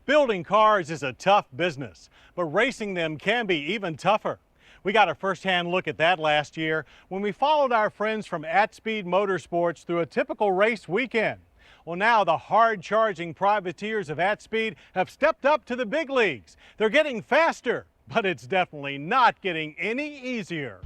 Building cars is a tough business, but racing them can be even tougher. We got a first-hand look at that last year when we followed our friends from At Speed Motorsports through a typical race weekend. Well, now the hard-charging privateers of At Speed have stepped up to the big leagues. They're getting faster, but it's definitely not getting any easier.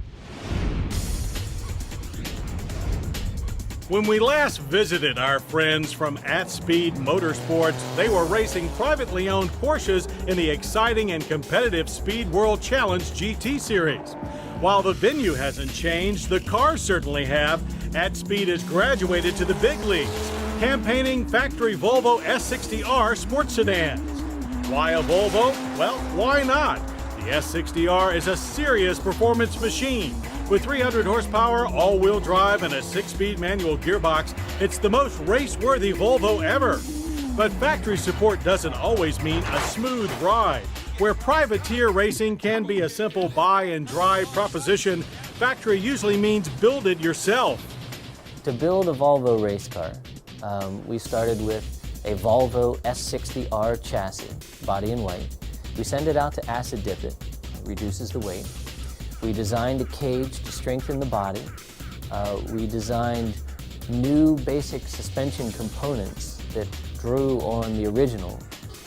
When we last visited our friends from At Speed Motorsports, they were racing privately owned Porsches in the exciting and competitive Speed World Challenge GT Series. While the venue hasn't changed, the cars certainly have. At Speed has graduated to the big leagues, campaigning factory Volvo S60R sports sedans. Why a Volvo? Well, why not? The S60R is a serious performance machine. With 300 horsepower, all-wheel drive, and a 6-speed manual gearbox, it's the most race-worthy Volvo ever. But factory support doesn't always mean a smooth ride. Where privateer racing can be a simple buy and drive proposition, factory usually means build it yourself. To build a Volvo race car, we started with a Volvo S60R chassis, body in white. We send it out to acid dip it reduces the weight. We designed a cage to strengthen the body. We designed new basic suspension components that drew on the original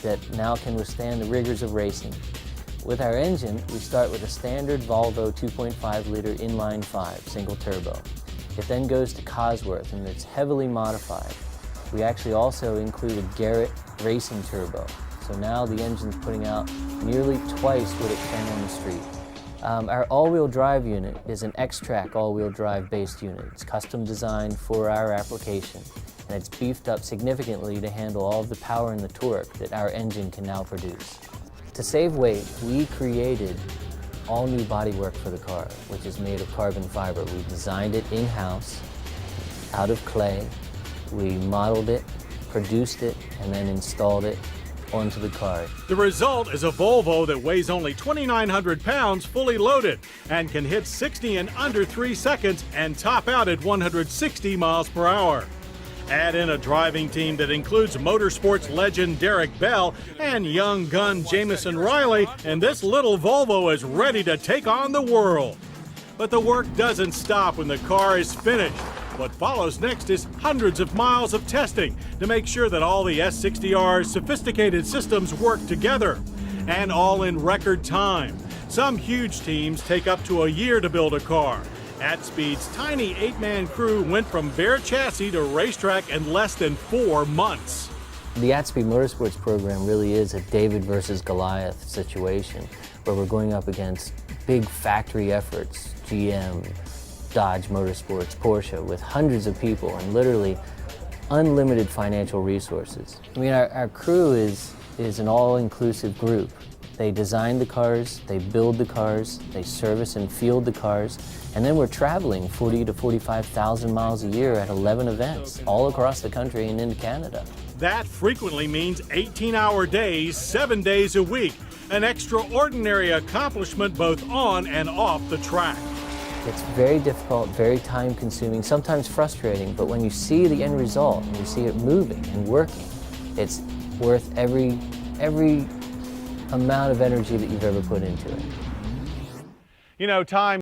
that now can withstand the rigors of racing. With our engine, we start with a standard Volvo 2.5-liter inline-5 single turbo. It then goes to Cosworth and it's heavily modified. We actually also include a Garrett racing turbo. So now the engine's putting out nearly twice what it can on the street. Our all-wheel drive unit is an X-Track all-wheel drive based unit. It's custom designed for our application, and it's beefed up significantly to handle all of the power and the torque that our engine can now produce. To save weight, we created all new bodywork for the car, which is made of carbon fiber. We designed it in-house, out of clay. We modeled it, produced it, and then installed it onto the car. The result is a Volvo that weighs only 2,900 pounds fully loaded and can hit 60 in under 3 seconds and top out at 160 miles per hour. Add in a driving team that includes motorsports legend Derek Bell and young gun Jamison Riley, and this little Volvo is ready to take on the world. But the work doesn't stop when the car is finished. What follows next is hundreds of miles of testing to make sure that all the S60R's sophisticated systems work together, and all in record time. Some huge teams take up to a year to build a car. At Speed's tiny 8-man crew went from bare chassis to racetrack in less than 4 months. The At Speed Motorsports program really is a David versus Goliath situation, where we're going up against big factory efforts, GM, Dodge Motorsports, Porsche, with hundreds of people and literally unlimited financial resources. I mean, our crew is an all-inclusive group. They design the cars, they build the cars, they service and field the cars, and then we're traveling 40 to 45,000 miles a year at 11 events all across the country and into Canada. That frequently means 18-hour days, 7 days a week, an extraordinary accomplishment both on and off the track. It's very difficult, very time-consuming, sometimes frustrating, but when you see the end result and you see it moving and working, it's worth every amount of energy that you've ever put into it. You know, time